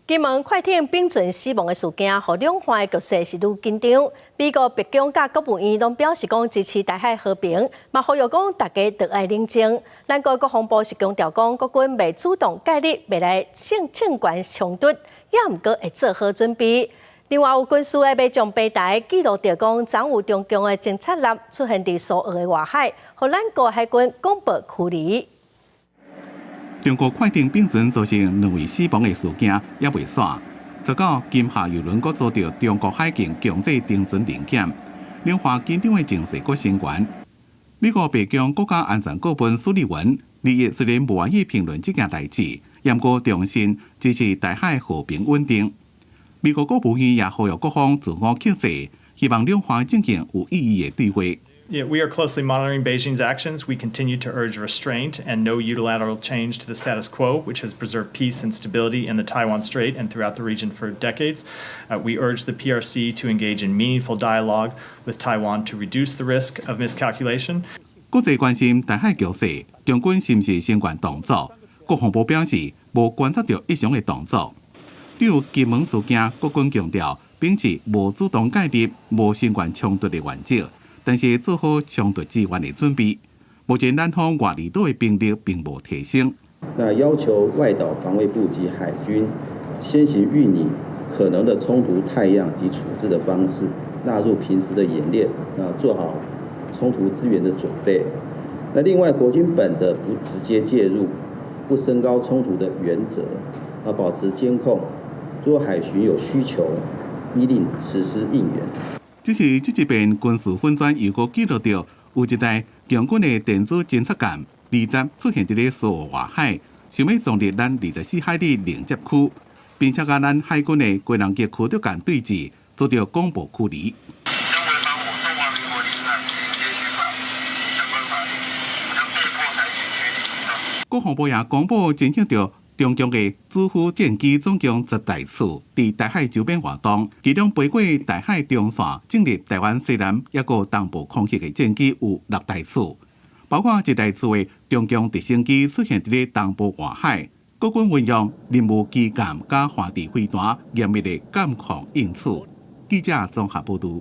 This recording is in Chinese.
金门快艇并船死亡的事件，互两岸的局势是愈紧张。美国白宫甲国务院拢表示讲支持台海和平，嘛呼吁讲大家得爱冷静。咱国国防部是强调讲，国军未主动介入未来性权冲突，也毋过会做好准备。另外，有军事的要将北台记录着讲，昨有中共的侦察舰出现伫苏澳的外海，互咱国海军广播驱离。中国快艇并船造成2位死亡的事件也未煞。19金厦邮轮阁遭到中国海警强制停船临检，两岸紧张的情势阁升悬。美国白宫国家安全顾问苏利文2日虽然无愿意评论这件代志，也过重申支持台海和平稳定。美国国务院也呼吁各方自我克制，希望两岸进行有意义的对话。Yeah, we are closely monitoring Beijing's actions. We continue to urge restraint and no unilateral change to the status quo, which has preserved peace and stability in the Taiwan Strait and throughout the region for decades. We urge the PRC to engage in meaningful dialogue with Taiwan to reduce the risk of miscalculation. 国际关心台海局势，中军是毋是升悬动作？国防部表示，无观察到异常的动作。对于金门事件，国军强调秉持无主动介入、无升悬冲突的原则。但是做好冲突支援的准备。目前南方外离岛的兵力并无提升。那要求外岛防卫部及海军先行预拟可能的冲突态样及处置的方式，纳入平时的演练，做好冲突资源的准备。那另外，国军本着不直接介入、不升高冲突的原则，保持监控。若海巡有需求，依令实施应援。只是这一边军事粉砖又搁记录到，有一台强军的电子侦察舰20出现伫咧苏澳外海，想要撞入咱24海里连接区，并且甲咱海军的贵人级驱逐舰对峙，遭到广播驱离。国防部也公布侦测到中共的主副战机总共10台次，伫台海周边活动，其中飞过台海中线进入台湾西南也个东部空域的战机有6台次，包括1台次的中共直升机出现伫咧东部外海，国军运用任务机舰加华地飞弹严密的监控应处。记者综合报道。